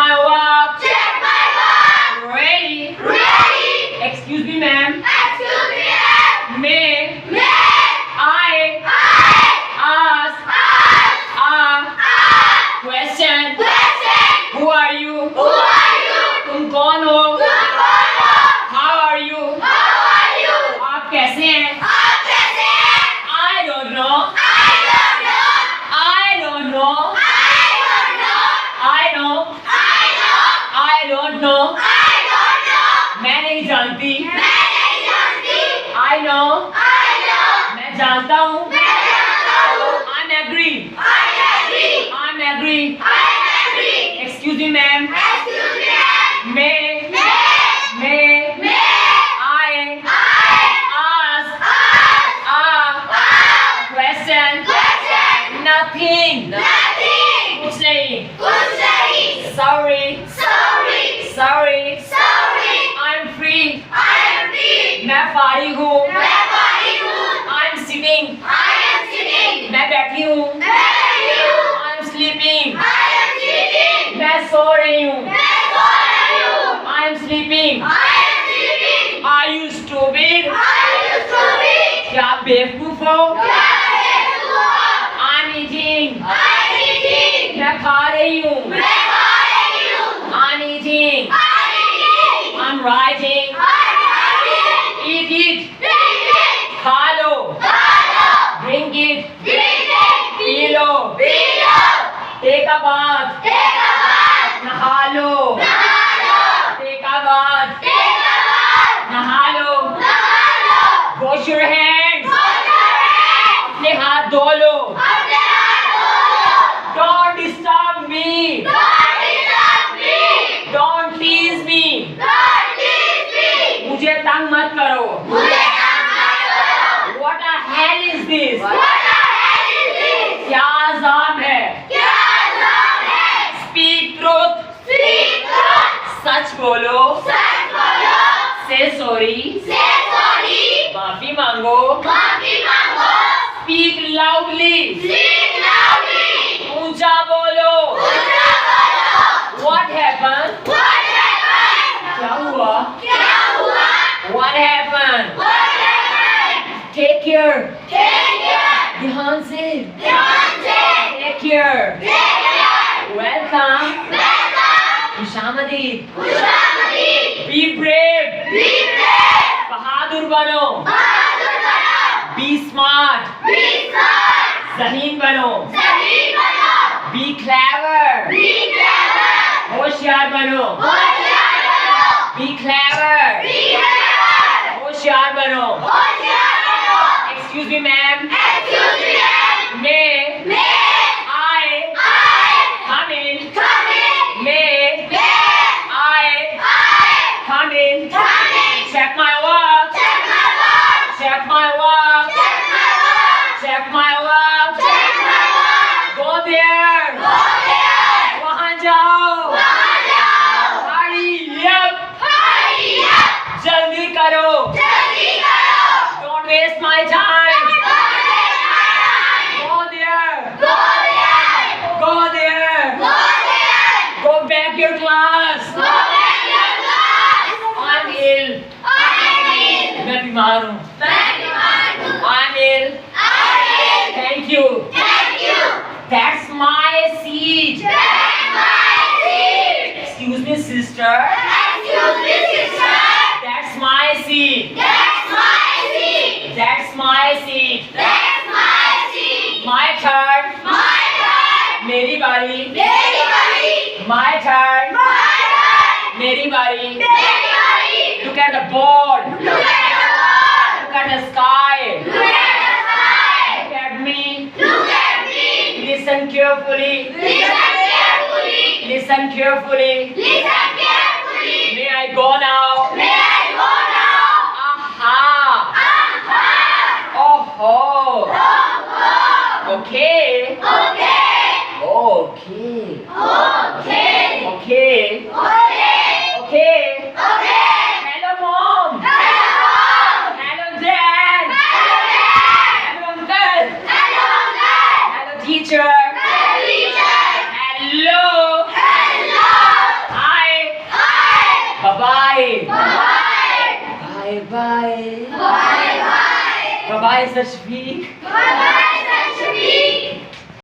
my work. Check my work. Ready? Ready. Excuse me, ma'am. Excuse me, ma'am. May May I ask a question? question. Who are you? Who are you? तुम कौन हो? तुम कौन हो? How are you? How are you? आप कैसे हैं? आप कैसे हैं? I don't know. I don't know. I don't know. I don't know. I know. I know. I don't know. I don't know. मैं नहीं जानती. मैं नहीं जानती. I know. I know. मैं जानता हूँ. मैं जानता हूँ. I'm agree. I agree. I'm agree. I agree. Excuse me, ma'am. Excuse me, ma'am. May May I ask a question? Nothing. कुछ नहीं. Sorry. I'm free. मैं फारिग हूँ. I'm sitting. मैं बैठी हूँ. I'm sleeping. मैं सो रही हूँ. I'm sleeping. Are you stupid? क्या आप बेवकूफ हो? I'm eating. मैं खा रही हूँ. I'm eating. I'm writing. Eat it. खा लो. Drink it. P low. Take a bath. नहा लो. Take a bath. नहा लो. Wash your hands. अपने हाथ धो लो. Don't disturb me. Don't tease me. मुझे तंग मत करो. What the hell is this? क्या अज़ाब है? Speak truth. सच बोलो. Say sorry. माफी मांगो. Speak loudly. ऊंचा बोलो. What happened? क्या हुआ? What happened? Take care. ध्यान से. Take care. Welcome. खुशामदीद. Be brave. बहादुर बनो. Be smart. ज़हीन बनो. Be clever. होशियार बनो. Be clever. होशियार बनो. Excuse me, ma'am. May I come in? May I come in? Check my work. Check my work. Check my work. Go there. वहाँ जाओ. Hurry up. जल्दी करो. Don't waste my time. Go there. Go there. Go back your class. I'm ill. मैं बीमार हूँ. I'm ill. Thank you. That's my seat. Excuse me, sister. That's my seat. That's my seat. My turn. मेरी बारी. My turn. मेरी बारी. Look at the board. Look at the sky. Look at me. Listen carefully. Listen carefully. May I go now? Aha. Oh. Okay. Hello, mom. Hello, dad. Hello, uncle. Hello, teacher. Hello. Babae. Bye. Bye-bye. Bye bye. Babae sa Shafik. Bye bye, Sashmi.